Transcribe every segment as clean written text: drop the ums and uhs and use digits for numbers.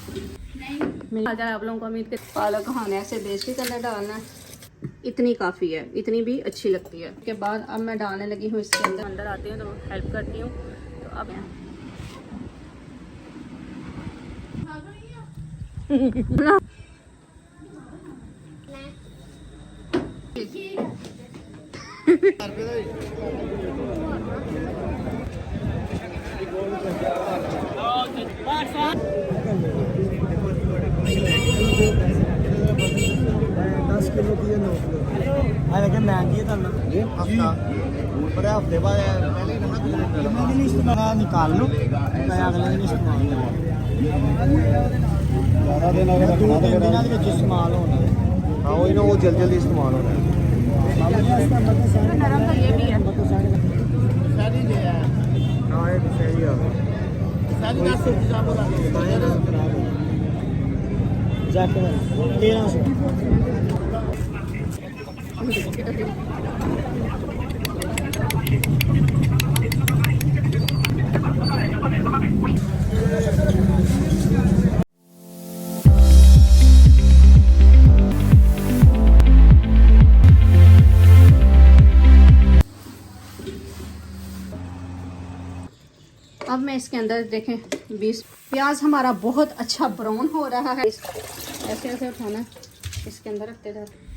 आप लोगों को उम्मीद के पालक खाने ऐसे देसी के अंदर डालना है, इतनी काफ़ी है, इतनी भी अच्छी लगती है। उसके बाद अब मैं डालने लगी हूँ इसके अंदर आती हूँ तो हेल्प करती हूँ। तो अब किलो की 9 किलो लेकिन महंगी है हफ्ता पर हफ्ते बाद पहले दिन इस्तेमाल निकाल लो मैं अगले दिन इस्तेमाल ज़्यादा दिन इस्तेमाल होना हाँ वही ना वो जल्दी इस्तेमाल होना है। ये भी है हाँ ये सही है जाके 1300 अब मैं इसके अंदर देखें 20 प्याज हमारा बहुत अच्छा ब्राउन हो रहा है। ऐसे ऐसे उठाना इसके अंदर रखते जाते।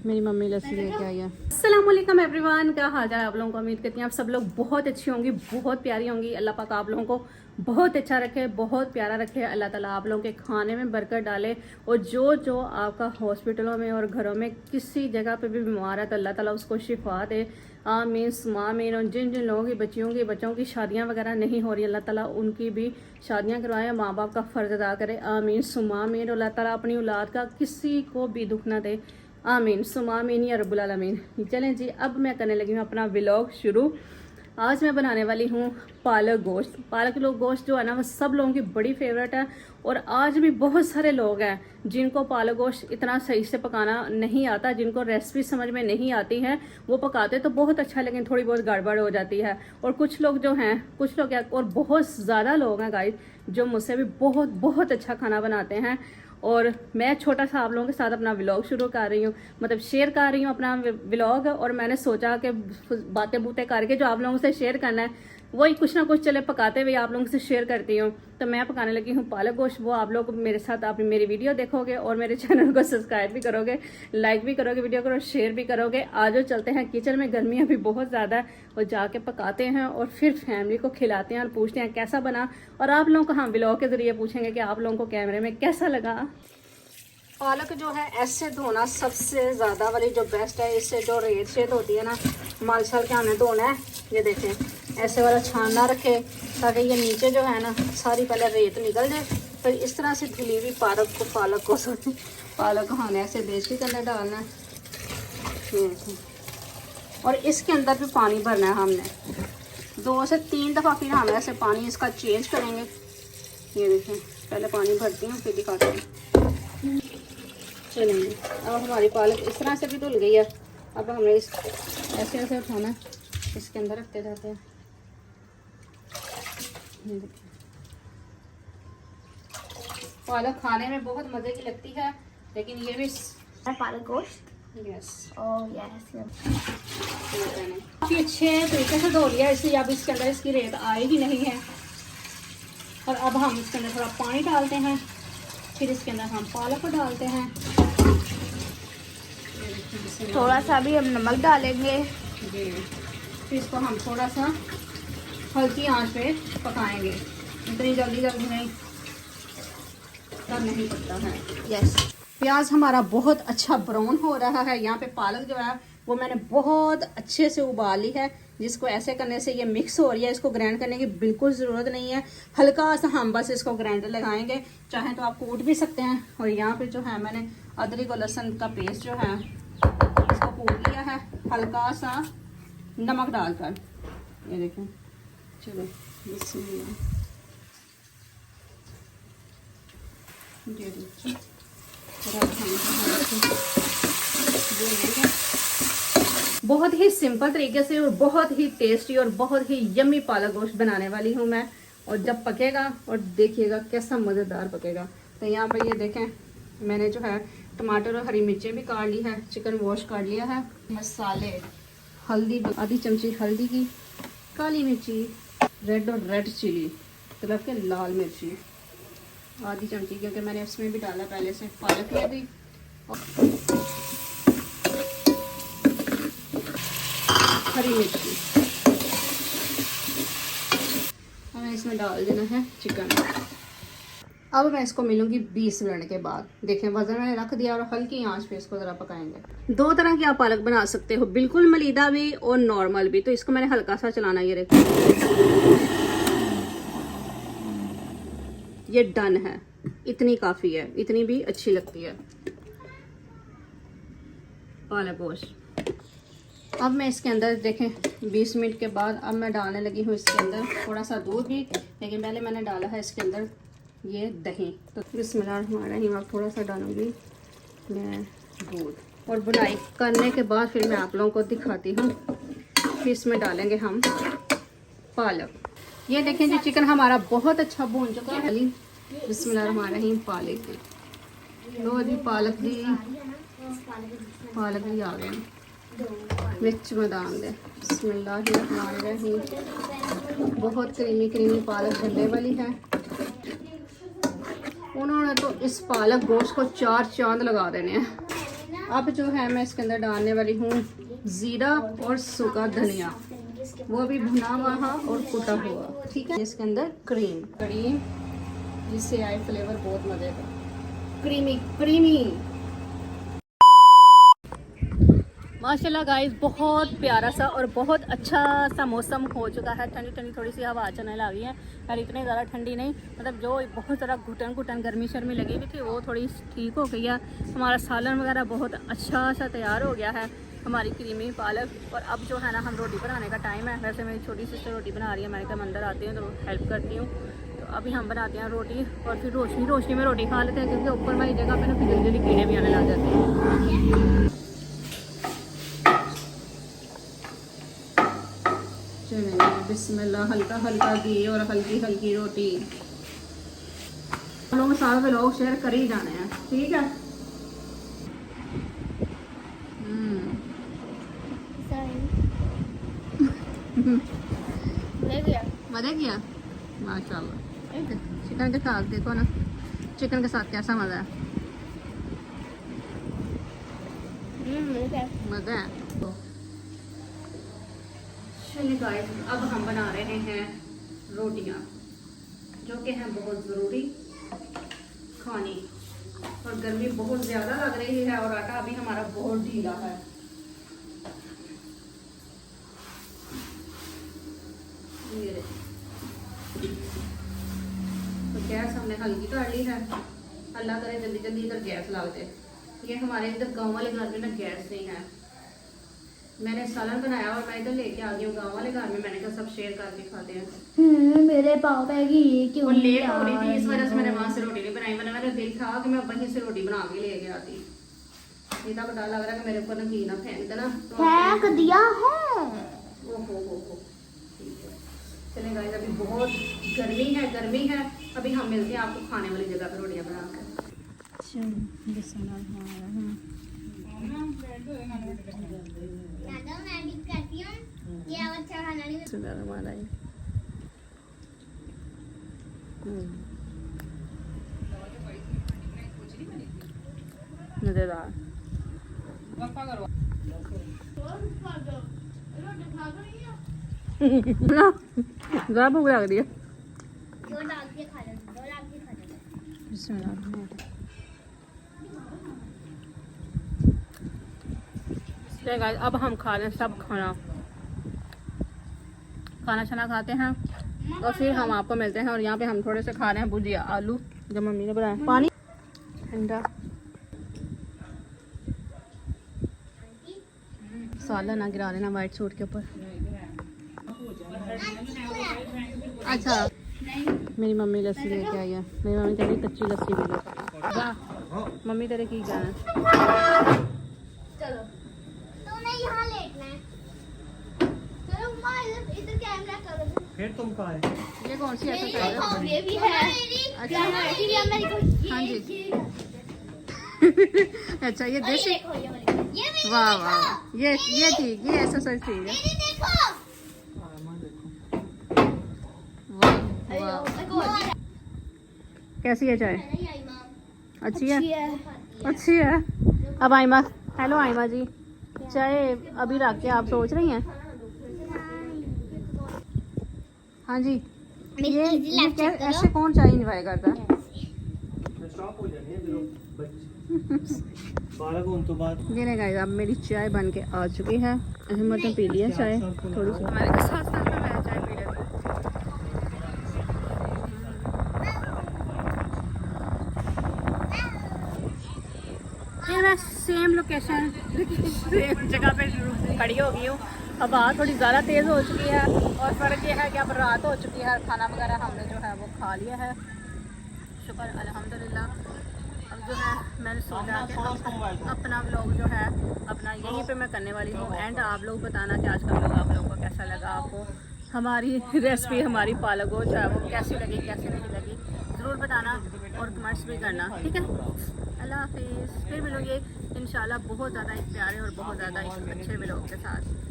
मेरी मम्मी लस्सी लेके आई है। अस्सलाम वालेकुम एवरीवन, क्या हाल है आप लोगों को? उम्मीद करती हैं आप सब लोग बहुत अच्छी होंगी, बहुत प्यारी होंगी। अल्लाह पाक आप लोगों को बहुत अच्छा रखे, बहुत प्यारा रखे। अल्लाह ताला आप लोगों के खाने में बरकत डाले और जो आपका हॉस्पिटलों में और घरों में किसी जगह पे भी बीमार है तो अल्लाह ताला उसको शिफा दे। आमीन सुमामीन। और जिन लोगों की बच्चों की शादियां वगैरह नहीं हो रही, अल्लाह ताला उनकी भी शादियां करवाए, माँ बाप का फ़र्ज अदा करे। आमीन सुमामीन। अल्लाह ताला अपनी औलाद का किसी को भी दुख ना दे। आमीन सुमामीन या रब्बुल आलमीन। चलें जी, अब मैं करने लगी हूँ अपना व्लॉग शुरू। आज मैं बनाने वाली हूँ पालक गोश्त। पालक गोश्त जो है ना वो सब लोगों की बड़ी फेवरेट है और आज भी बहुत सारे लोग हैं जिनको पालक गोश्त इतना सही से पकाना नहीं आता, जिनको रेसिपी समझ में नहीं आती है। वो पकाते तो बहुत अच्छा लेकिन थोड़ी बहुत गड़बड़ हो जाती है। और कुछ लोग जो हैं, कुछ लोग क्या और बहुत ज़्यादा लोग हैं गाइस जो मुझसे भी बहुत अच्छा खाना बनाते हैं। और मैं छोटा सा आप लोगों के साथ अपना व्लॉग शुरू कर रही हूँ, मतलब शेयर कर रही हूँ अपना व्लॉग। और मैंने सोचा कि बातें बूतें करके जो आप लोगों से शेयर करना है वही कुछ ना कुछ चले पकाते हुए आप लोगों से शेयर करती हूँ। तो मैं पकाने लगी हूँ पालक गोश्त। वो आप लोग मेरे साथ आप मेरी वीडियो देखोगे और मेरे चैनल को सब्सक्राइब भी करोगे, लाइक भी करोगे वीडियो को और शेयर भी करोगे। आज चलते हैं किचन में, गर्मी अभी बहुत ज़्यादा है, और जाके पकाते हैं और फिर फैमिली को खिलाते हैं और पूछते हैं कैसा बना। और आप लोगों को हम व्लॉग के ज़रिए पूछेंगे कि आप लोगों को कैमरे में कैसा लगा। पालक जो है ऐसे धोना सबसे ज़्यादा वाली जो बेस्ट है। इससे जो रेत शेत होती है ना, माल शाल के हमें धोना है। ये देखें ऐसे वाला छान ना रखे ताकि ये नीचे जो है ना सारी पहले रेत निकल जाए। फिर इस तरह से धुली हुई पालक को पालक हमें ऐसे देसी के अंदर डालना है। ये देखें, और इसके अंदर भी पानी भरना है हमने 2 से 3 दफ़ा। फिर हम ऐसे पानी इसका चेंज करेंगे। ये देखें पहले पानी भरती हूँ फिर दिखाती हूँ। चलेंगे, अब हमारी पालक इस तरह से भी धुल गई है। अब हमें इस ऐसे ऐसे उठाना है, इसके अंदर रखते जाते हैं। पालक खाने में बहुत मज़े की लगती है, लेकिन ये भी पालक गोश्त। यस यस काफ़ी अच्छे तरीके से धो लिया, इसलिए अब इसके अंदर इसकी रेत आई ही नहीं है। और अब हम इसके अंदर थोड़ा पानी डालते हैं, फिर इसके अंदर हम पालक को डालते हैं। थोड़ा सा भी हम नमक डालेंगे जी, फिर इसको हम थोड़ा सा हल्की आंच पे पकाएंगे। इतनी जल्दी नहीं तब नहीं पकता है। यस। प्याज हमारा बहुत अच्छा ब्राउन हो रहा है। यहाँ पे पालक जो है वो मैंने बहुत अच्छे से उबाल ली है, जिसको ऐसे करने से ये मिक्स हो रही है। इसको ग्राइंड करने की बिल्कुल ज़रूरत नहीं है, हल्का सा हम बस इसको ग्राइंडर लगाएंगे। चाहे तो आप कूट भी सकते हैं। और यहाँ पे जो है मैंने अदरक और लहसुन का पेस्ट जो है इसको कूट लिया है हल्का सा नमक डालकर। ये देखें, चलो बिस्मिल्लाह। ये देखिए बहुत ही सिंपल तरीके से और बहुत ही टेस्टी और बहुत ही यम्मी पालक गोश्त बनाने वाली हूँ मैं। और जब पकेगा और देखिएगा कैसा मज़ेदार पकेगा। तो यहाँ पर ये देखें, मैंने जो है टमाटर और हरी मिर्चें भी काट ली है, चिकन वॉश कर लिया है। मसाले, हल्दी, आधी चमची हल्दी की, काली मिर्ची, रेड और रेड चिली, मतलब के लाल मिर्ची आधी चमची, क्योंकि मैंने उसमें भी डाला पहले से, पालक में भी। और हरी मिर्ची, हमें इसमें डाल देना है चिकन। अब मैं इसको मिलूंगी 20 मिनट के बाद। देखें वजन मैंने रख दिया और हल्की आंच पे इसको ज़रा पकाएंगे। 2 तरह की आप पालक बना सकते हो, बिल्कुल मलीदा भी और नॉर्मल भी। तो इसको मैंने हल्का सा चलाना, ये देखो ये डन है, इतनी काफ़ी है, इतनी भी अच्छी लगती है पालक गोश्त। अब मैं इसके अंदर देखें 20 मिनट के बाद अब मैं डालने लगी हूँ इसके अंदर थोड़ा सा दूध भी, लेकिन पहले मैंने डाला है इसके अंदर ये दही। तो बिस्मिल्लाहिर्रहमानिर्रहीम अब थोड़ा सा डालूंगी मैं दूध। और बुनाई करने के बाद फिर मैं आप लोगों को दिखाती हूँ। फिर इसमें डालेंगे हम पालक। ये देखें जी चिकन हमारा बहुत अच्छा भून चुका है। बिस्मिल्लाहिर्रहमानिर्रहीम पालक, लो जी पालक भी आ गए। मिर्च में डाल दें, बिस्मिल्लाहिर्रहमानिर्रहीम। बहुत क्रीमी पालक बनने वाली है। उन्होंने तो इस पालक गोश्त को 4 चांद लगा देने हैं। अब जो है मैं इसके अंदर डालने वाली हूँ ज़ीरा और सूखा धनिया, वो भी भुना हुआ और कुटा हुआ, ठीक है। इसके अंदर क्रीम, जिससे आए फ्लेवर बहुत मज़े का, क्रीमी। माशाल्लाह गाइस, बहुत प्यारा सा और बहुत अच्छा सा मौसम हो चुका है। ठंडी थोड़ी सी हवा चलने लगी है, और इतनी ज़्यादा ठंडी नहीं, मतलब जो बहुत ज़्यादा घुटन गर्मी शर्मी लगी हुई थी वो थोड़ी ठीक हो गई है। हमारा सालन वगैरह बहुत अच्छा सा तैयार हो गया है, हमारी क्रीमी पालक। और अब जो है ना, हम रोटी बनाने का टाइम है। वैसे मेरी छोटी सिस्टर रोटी बना रही है, मैंने कहा अंदर आती हूँ तो हेल्प करती हूँ। तो अभी हम बनाते हैं रोटी, और फिर रोशनी में रोटी खा लेते हैं, क्योंकि ऊपर वाली जगह पे ना फिर जल्दी कीड़े भी आने लग जाते हैं। चलिए बिस्मिल्लाह, हल्का घी और हल्की रोटी। हम लोग सारे पे लोग शेयर कर ही जाने हैं, ठीक है। मज़ा किया माशाल्लाह। चिकन के साथ देखो ना, चिकन के साथ कैसा मज़ा है, मज़ा है। चलिए गाइस, अब हम बना रहे हैं रोटियां, जो कि हैं बहुत ज़रूरी खानी। और गर्मी बहुत ज़्यादा लग रही है और आटा अभी हमारा बहुत ढीला है। तो गैस हमने हल्की कर ली है, अल्लाह करे जल्दी इधर गैस लग जाए। ये हमारे इधर गाँव वाले घर में ना गैस नहीं है। मैंने सालन बनाया और मैं इधर लेके आ गई हूँ गाँव वाले घर में। मैंने कहा सब शेयर करके खाते हैं। मेरे पाव पैगी क्यों लेट हो रही थी, इस वजह से मैंने वहां से रोटी नहीं बनाई। मेरा दिल था कि मैं वहीं से रोटी बना के लेके आती। इतना बड़ा लग रहा है कि मेरे ऊपर घी ना फेंक देना, फेंक दिया है। ओहो ठीक है। चलें गाइस, अभी बहुत गर्मी है। अभी हम मिलते हैं आपको खाने वाली जगह पर रोटियां बनाकर। मजेदार। ज़रा भूख लग रही है। अब हम खा रहे हैं सब खाना छाना खाते हैं और फिर हम आपको मिलते हैं। और यहाँ पे हम थोड़े से खा रहे हैं भुजिया आलू, जो मम्मी ने बनाया। पानी ठंडा, सालन ना गिरा देना वाइट सूट के ऊपर। अच्छा, मेरी मम्मी लस्सी लेके आई है। मेरी मम्मी कह रही कच्ची लस्सी भी लो। वाह मम्मी तेरे की जाना। चलो तो मैं यहाँ लेटना है। चलो इधर कैमरा करो। फिर तुम कहाँ है? ये कौन सी एक्सरसाइज है? ये भी है अच्छा मेरे को हाँ जी अच्छा ये देसी देखो ये वाली ये मेरी वाह वाह ये ठीक ये एक्सरसाइज ठीक है देखो वाह वाह कैसी है चाय अच्छी है अच्छी है अब आइमा हेलो आइमा जी चाय अभी रख के आप सोच रही हैं हाँ जी ये ऐसे कौन चाय इंजॉय करता है स्टॉप हो जाने हैं बच्चे 12 को उन तो बाद ये नहीं गाइस अब मेरी चाय बन के आ चुकी है अहमद ने पी लिया चाय थोड़ी सी हमारे के साथ साथ में मैं चाय पी लेती हूँ ये मैं सेम लोकेशन सेम जगह पे खड़ी हो गई हूँ अब हवा थोड़ी ज़्यादा तेज़ हो चुकी है और फ़र्क ये है कि अब रात हो चुकी है खाना वगैरह हमने जो है वो खा लिया है शुक्र अल्हम्दुलिल्लाह अब जो है मैंने सोचा कि अपना व्लॉग जो है अपना यहीं पे मैं करने वाली हूँ एंड आप लोग बताना कि आज का व्लॉग आप लोगों को कैसा लगा आपको हमारी रेसिपी हमारी पालक हो जो है वो कैसी लगी कैसी नहीं लगी ज़रूर बताना और कमेंट्स भी करना ठीक है अल्लाह हाफिज़ फिर मिलूँगी इंशाल्लाह बहुत ज़्यादा एक प्यारे और बहुत ज़्यादा एक अच्छे व्लॉग के साथ